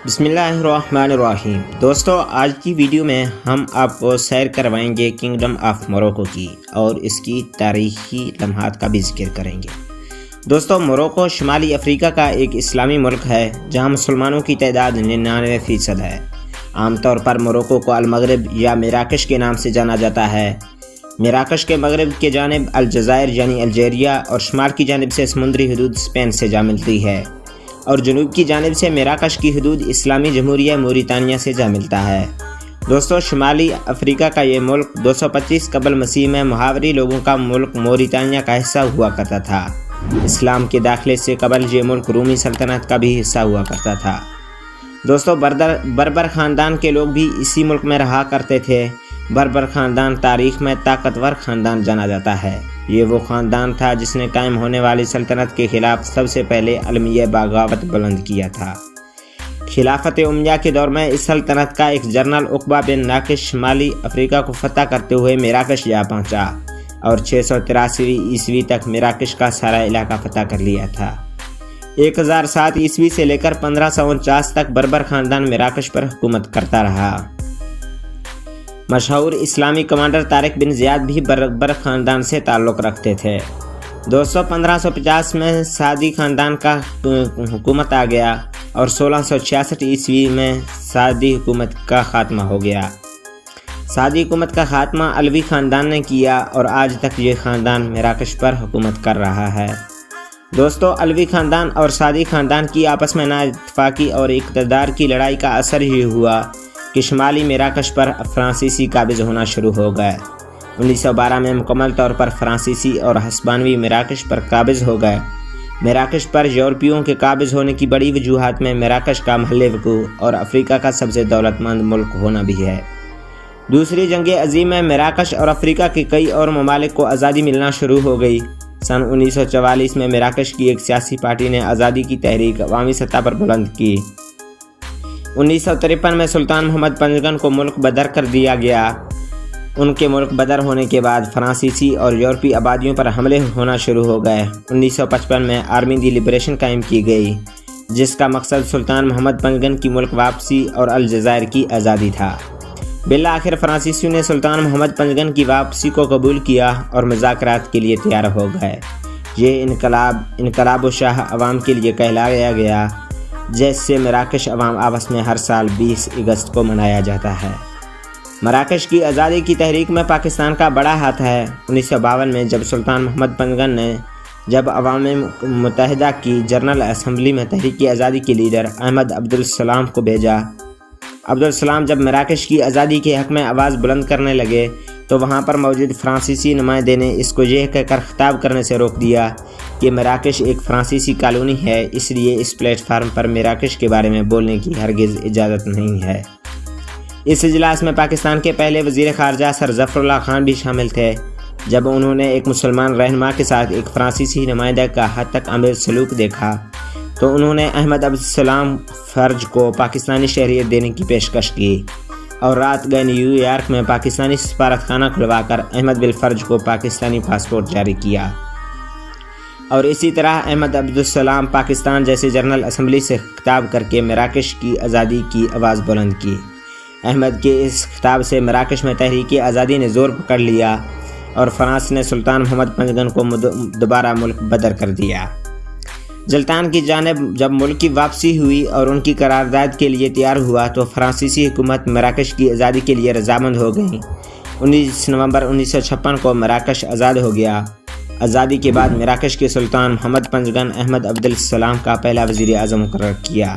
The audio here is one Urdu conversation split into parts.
بسم اللہ الرحمن الرحیم۔ دوستو، آج کی ویڈیو میں ہم آپ کو سیر کروائیں گے کنگڈم آف موروکو کی اور اس کی تاریخی لمحات کا بھی ذکر کریں گے۔ دوستو، موروکو شمالی افریقہ کا ایک اسلامی ملک ہے جہاں مسلمانوں کی تعداد 99% ہے۔ عام طور پر موروکو کو المغرب یا مراکش کے نام سے جانا جاتا ہے۔ مراکش کے مغرب کے جانب الجزائر یعنی الجیریا اور شمال کی جانب سے سمندری حدود اسپین سے جا ملتی ہے، اور جنوب کی جانب سے مراکش کی حدود اسلامی جمہوریہ موریتانیہ سے جا ملتا ہے۔ دوستو، شمالی افریقہ کا یہ ملک 225 قبل مسیح میں محاوری لوگوں کا ملک موریتانیہ کا حصہ ہوا کرتا تھا۔ اسلام کے داخلے سے قبل یہ ملک رومی سلطنت کا بھی حصہ ہوا کرتا تھا۔ دوستو، بربر خاندان کے لوگ بھی اسی ملک میں رہا کرتے تھے۔ بربر خاندان تاریخ میں طاقتور خاندان جانا جاتا ہے۔ یہ وہ خاندان تھا جس نے قائم ہونے والی سلطنت کے خلاف سب سے پہلے عالمیہ بغاوت بلند کیا تھا۔ خلافت امیہ کے دور میں اس سلطنت کا ایک جنرل عقبہ بن ناقش شمالی افریقہ کو فتح کرتے ہوئے مراکش جا پہنچا اور 683 عیسوی تک مراکش کا سارا علاقہ فتح کر لیا تھا۔ 1007 عیسوی سے لے کر 1549 تک بربر خاندان مراکش پر حکومت کرتا رہا۔ مشہور اسلامی کمانڈر طارق بن زیاد بھی بربر خاندان سے تعلق رکھتے تھے۔ 1550 میں سعدی خاندان کا حکومت آ گیا اور 1666 عیسوی میں سعدی حکومت کا خاتمہ ہو گیا۔ سعدی حکومت کا خاتمہ علوی خاندان نے کیا اور آج تک یہ خاندان مراکش پر حکومت کر رہا ہے۔ دوستو، علوی خاندان اور سعدی خاندان کی آپس میں نا اتفاقی اور اقتدار کی لڑائی کا اثر یہ ہوا کہ شمالی مراکش پر فرانسیسی قابض ہونا شروع ہو گئے۔ 1912 میں مکمل طور پر فرانسیسی اور ہسپانوی مراکش پر قابض ہو گئے۔ مراکش پر یورپیوں کے قابض ہونے کی بڑی وجوہات میں مراکش کا محل وقوع اور افریقہ کا سب سے دولت مند ملک ہونا بھی ہے۔ دوسری جنگ عظیم میں مراکش اور افریقہ کے کئی اور ممالک کو آزادی ملنا شروع ہو گئی۔ سن 1944 میں مراکش کی ایک سیاسی پارٹی نے آزادی کی تحریک عوامی سطح پر بلند کی۔ 1953 میں سلطان محمد پنجگن کو ملک بدر کر دیا گیا۔ ان کے ملک بدر ہونے کے بعد فرانسیسی اور یورپی آبادیوں پر حملے ہونا شروع ہو گئے۔ 1955 میں آرمی دی لبریشن قائم کی گئی، جس کا مقصد سلطان محمد پنجگن کی ملک واپسی اور الجزائر کی آزادی تھا۔ بالآخر فرانسیسیوں نے سلطان محمد پنجگن کی واپسی کو قبول کیا اور مذاکرات کے لیے تیار ہو گئے۔ یہ انقلاب شاہ عوام کے لیے کہلایا گیا، جس سے مراکش عوام آپس میں ہر سال 20 اگست کو منایا جاتا ہے۔ مراکش کی آزادی کی تحریک میں پاکستان کا بڑا ہاتھ ہے۔ 1952 میں جب سلطان محمد پنجگن نے عوام متحدہ کی جنرل اسمبلی میں تحریک آزادی کے لیڈر احمد عبدالسلام کو بھیجا۔ عبدالسلام جب مراکش کی آزادی کے حق میں آواز بلند کرنے لگے تو وہاں پر موجود فرانسیسی نمائندے نے اس کو یہ کہہ کر خطاب کرنے سے روک دیا کہ مراکش ایک فرانسیسی کالونی ہے، اس لیے اس پلیٹ فارم پر مراکش کے بارے میں بولنے کی ہرگز اجازت نہیں ہے۔ اس اجلاس میں پاکستان کے پہلے وزیر خارجہ سر ظفر اللہ خان بھی شامل تھے۔ جب انہوں نے ایک مسلمان رہنما کے ساتھ ایک فرانسیسی نمائندہ کا حد تک آمیز سلوک دیکھا تو انہوں نے احمد عبدالسلام فرج کو پاکستانی شہریت دینے کی پیشکش کی اور رات گئے نیو یارک میں پاکستانی سفارت خانہ کھلوا کر احمد بالفرج کو پاکستانی پاسپورٹ جاری کیا، اور اسی طرح احمد عبدالسلام پاکستان جیسے جنرل اسمبلی سے خطاب کر کے مراکش کی آزادی کی آواز بلند کی۔ احمد کے اس خطاب سے مراکش میں تحریک آزادی نے زور پکڑ لیا اور فرانس نے سلطان محمد پنجگن کو دوبارہ ملک بدر کر دیا۔ سلطان کی جانب جب ملک کی واپسی ہوئی اور ان کی قرارداد کے لیے تیار ہوا تو فرانسیسی حکومت مراکش کی آزادی کے لیے رضامند ہو گئی۔ 19 نومبر 1956 کو مراکش آزاد ہو گیا۔ آزادی کے بعد مراکش کے سلطان محمد پنجگن احمد عبدالسلام کا پہلا وزیر اعظم مقرر کیا۔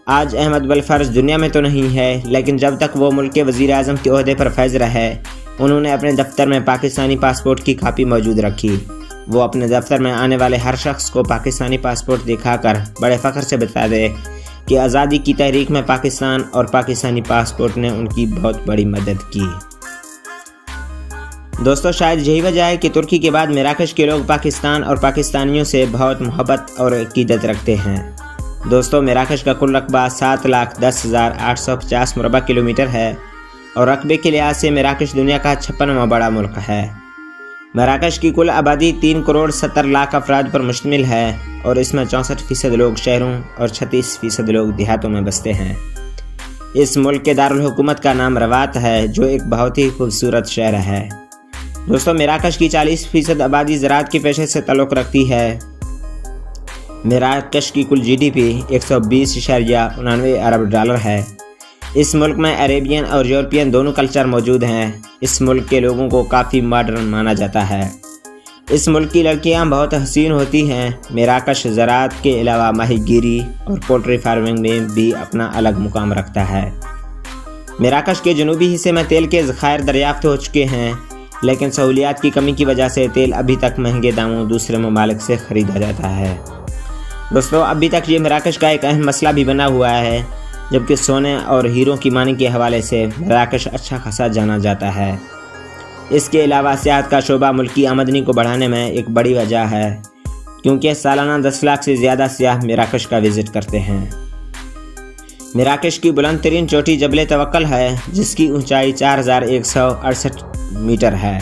آج احمد بالفرج دنیا میں تو نہیں ہے، لیکن جب تک وہ ملک کے وزیر اعظم کے عہدے پر فائز رہے، انہوں نے اپنے دفتر میں پاکستانی پاسپورٹ کی کاپی موجود رکھی۔ وہ اپنے دفتر میں آنے والے ہر شخص کو پاکستانی پاسپورٹ دکھا کر بڑے فخر سے بتا دے کہ آزادی کی تحریک میں پاکستان اور پاکستانی پاسپورٹ نے ان کی بہت بڑی مدد کی۔ دوستو، شاید یہی وجہ ہے کہ ترکی کے بعد مراکش کے لوگ پاکستان اور پاکستانیوں سے بہت محبت اور عقیدت رکھتے ہیں۔ دوستو، مراکش کا کل رقبہ 7,10,850 مربع کلومیٹر ہے اور رقبے کے لحاظ سے مراکش دنیا کا 56واں بڑا ملک ہے۔ مراکش کی کل آبادی 3 کروڑ 70 لاکھ افراد پر مشتمل ہے اور اس میں 64% لوگ شہروں اور 36% لوگ دیہاتوں میں بستے ہیں۔ اس ملک کے دارالحکومت کا نام روات ہے، جو ایک بہت ہی خوبصورت شہر ہے۔ دوستو مراکش کی 40% آبادی زراعت کے پیشے سے تعلق رکھتی ہے۔ مراکش کی کل GDP 120.99 ارب ڈالر ہے۔ اس ملک میں عربین اور یورپین دونوں کلچر موجود ہیں۔ اس ملک کے لوگوں کو کافی ماڈرن مانا جاتا ہے۔ اس ملک کی لڑکیاں بہت حسین ہوتی ہیں۔ مراکش زراعت کے علاوہ ماہی گیری اور پولٹری فارمنگ میں بھی اپنا الگ مقام رکھتا ہے۔ مراکش کے جنوبی حصے میں تیل کے ذخائر دریافت ہو چکے ہیں، لیکن سہولیات کی کمی کی وجہ سے تیل ابھی تک مہنگے داموں دوسرے ممالک سے خریدا جاتا ہے۔ دوستو ابھی تک یہ مراکش کا ایک اہم مسئلہ بھی بنا ہوا ہے، جبکہ سونے اور ہیروں کی مانی کے حوالے سے مراکش اچھا خاصا جانا جاتا ہے۔ اس کے علاوہ سیاحت کا شعبہ ملکی آمدنی کو بڑھانے میں ایک بڑی وجہ ہے، کیونکہ سالانہ 10 لاکھ سے زیادہ سیاح مراکش کا وزٹ کرتے ہیں۔ مراکش کی بلند ترین چوٹی جبل توکل ہے، جس کی اونچائی 4168 میٹر ہے۔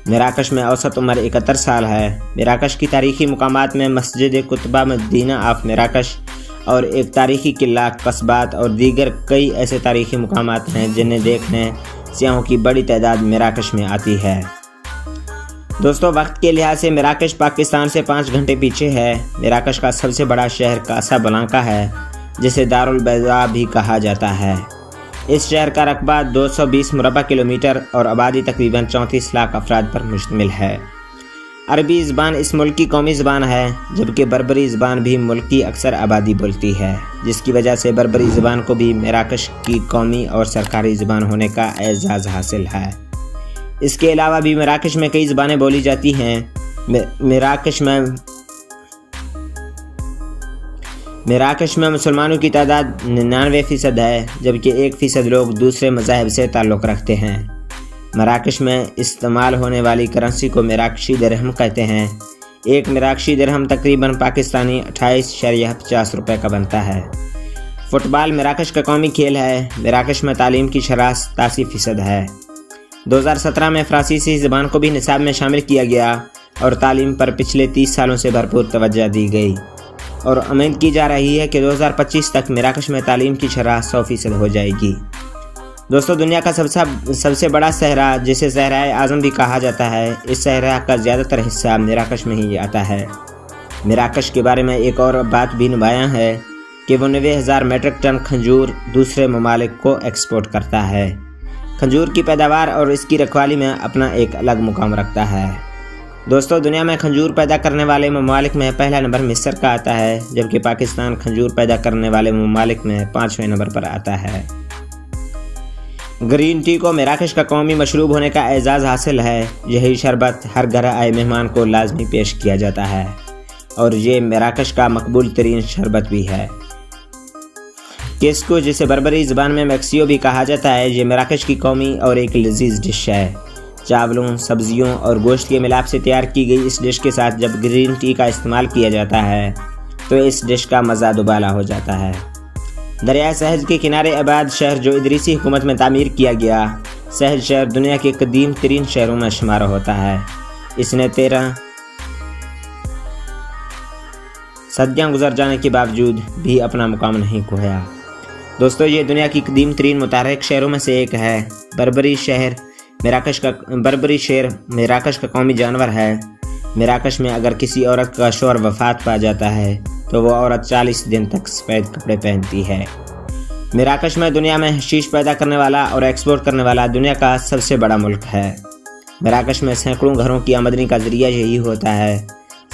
مراکش میں اوسط عمر 71 سال ہے۔ مراکش کی تاریخی مقامات میں مسجد قطبہ مدینہ آف مراکش اور ایک تاریخی قلعہ، قصبات اور دیگر کئی ایسے تاریخی مقامات ہیں جنہیں دیکھنے سیاحوں کی بڑی تعداد مراکش میں آتی ہے۔ دوستو وقت کے لحاظ سے مراکش پاکستان سے 5 گھنٹے پیچھے ہے۔ مراکش کا سب سے بڑا شہر کاسا بلانکا ہے، جسے دارالبیضاء بھی کہا جاتا ہے۔ اس شہر کا رقبہ 220 مربع کلومیٹر اور آبادی تقریباً 34 لاکھ افراد پر مشتمل ہے۔ عربی زبان اس ملک کی قومی زبان ہے، جبکہ بربری زبان بھی ملک کی اکثر آبادی بولتی ہے، جس کی وجہ سے بربری زبان کو بھی مراکش کی قومی اور سرکاری زبان ہونے کا اعزاز حاصل ہے۔ اس کے علاوہ بھی مراکش میں کئی زبانیں بولی جاتی ہیں۔ مراکش میں مسلمانوں کی تعداد 99% ہے، جبکہ 1% لوگ دوسرے مذاہب سے تعلق رکھتے ہیں۔ مراکش میں استعمال ہونے والی کرنسی کو مراکشی درہم کہتے ہیں۔ ایک مراکشی درہم تقریباً پاکستانی 28.50 روپے کا بنتا ہے۔ فٹ بال مراکش کا قومی کھیل ہے۔ مراکش میں تعلیم کی شرح 87% ہے۔ 2017 میں فرانسیسی زبان کو بھی نصاب میں شامل کیا گیا اور تعلیم پر پچھلے 30 سالوں سے بھرپور توجہ دی گئی، اور امید کی جا رہی ہے کہ 2025 تک مراکش میں تعلیم کی شرح 100% ہو جائے گی۔ دوستو دنیا کا سب سے بڑا صحرا، جسے صحرائے اعظم بھی کہا جاتا ہے، اس صحرا کا زیادہ تر حصہ مراکش میں ہی آتا ہے۔ مراکش کے بارے میں ایک اور بات بھی نمایاں ہے کہ وہ 90,000 میٹرک ٹن کھجور دوسرے ممالک کو ایکسپورٹ کرتا ہے۔ کھجور کی پیداوار اور اس کی رکھوالی میں اپنا ایک الگ مقام رکھتا ہے۔ دوستو دنیا میں کھجور پیدا کرنے والے ممالک میں پہلا نمبر مصر کا آتا ہے، جبکہ پاکستان کھجور پیدا کرنے والے ممالک میں 5ویں نمبر پر آتا ہے۔ گرین ٹی کو مراکش کا قومی مشروب ہونے کا اعزاز حاصل ہے۔ یہی شربت ہر گھر آئے مہمان کو لازمی پیش کیا جاتا ہے، اور یہ مراکش کا مقبول ترین شربت بھی ہے۔ کیسکو، جسے بربری زبان میں میکسیو بھی کہا جاتا ہے، یہ مراکش کی قومی اور ایک لذیذ ڈش ہے۔ چاولوں، سبزیوں اور گوشت کے ملاپ سے تیار کی گئی اس ڈش کے ساتھ جب گرین ٹی کا استعمال کیا جاتا ہے تو اس ڈش کا مزہ دوبالا ہو جاتا ہے۔ دریائے سہج کے کنارے آباد شہر جو ادریسی حکومت میں تعمیر کیا گیا، سہج شہر دنیا کے قدیم ترین شہروں میں شمار ہوتا ہے۔ اس نے 13 صدیاں گزر جانے کے باوجود بھی اپنا مقام نہیں کھویا۔ دوستو یہ دنیا کی قدیم ترین متحرک شہروں میں سے ایک ہے۔ بربری شیر مراکش کا قومی جانور ہے۔ مراکش میں اگر کسی عورت کا شوہر وفات پا جاتا ہے تو وہ عورت 40 دن تک سفید کپڑے پہنتی ہے۔ مراکش میں دنیا میں حشیش پیدا کرنے والا اور ایکسپورٹ کرنے والا دنیا کا سب سے بڑا ملک ہے۔ مراکش میں سینکڑوں گھروں کی آمدنی کا ذریعہ یہی ہوتا ہے۔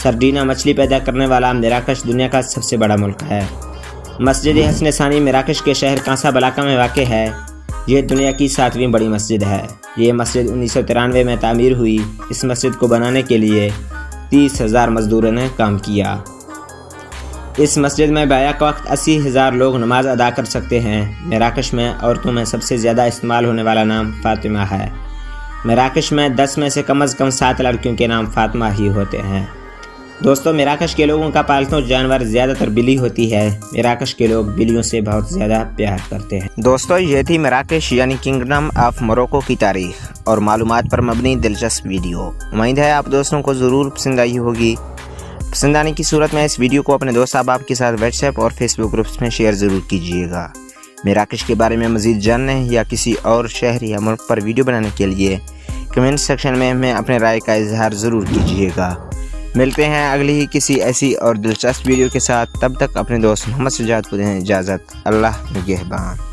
سرڈینا مچھلی پیدا کرنے والا مراکش دنیا کا سب سے بڑا ملک ہے۔ مسجد حسن ثانی مراکش کے شہر کاسا بلانکا میں واقع ہے۔ یہ دنیا کی 7ویں بڑی مسجد ہے۔ یہ مسجد 1993 میں تعمیر ہوئی۔ اس مسجد کو بنانے کے لیے 30,000 مزدوروں نے کام کیا۔ اس مسجد میں بیک وقت 80,000 لوگ نماز ادا کر سکتے ہیں۔ مراکش میں عورتوں میں سب سے زیادہ استعمال ہونے والا نام فاطمہ ہے۔ مراکش میں 10 میں سے کم از کم 7 لڑکیوں کے نام فاطمہ ہی ہوتے ہیں۔ دوستو مراکش کے لوگوں کا پالتو جانور زیادہ تر بلی ہوتی ہے۔ مراکش کے لوگ بلیوں سے بہت زیادہ پیار کرتے ہیں۔ دوستو یہ تھی مراکش یعنی کنگڈم آف موروکو کی تاریخ اور معلومات پر مبنی دلچسپ ویڈیو۔ امید ہے آپ دوستوں کو ضرور پسند آئی ہوگی۔ پسند آنے کی صورت میں اس ویڈیو کو اپنے دوست احباب کے ساتھ واٹس ایپ اور فیس بک گروپس میں شیئر ضرور کیجیے گا۔ مراکش کے بارے میں مزید جاننے یا کسی اور شہر یا ملک پر ویڈیو بنانے کے لیے کمنٹ سیکشن میں ہمیں اپنے رائے کا اظہار ضرور کیجیے گا۔ ملتے ہیں اگلی ہی کسی ایسی اور دلچسپ ویڈیو کے ساتھ، تب تک اپنے دوست محمد سجاد کو دیں اجازت۔ اللہ نگہبان۔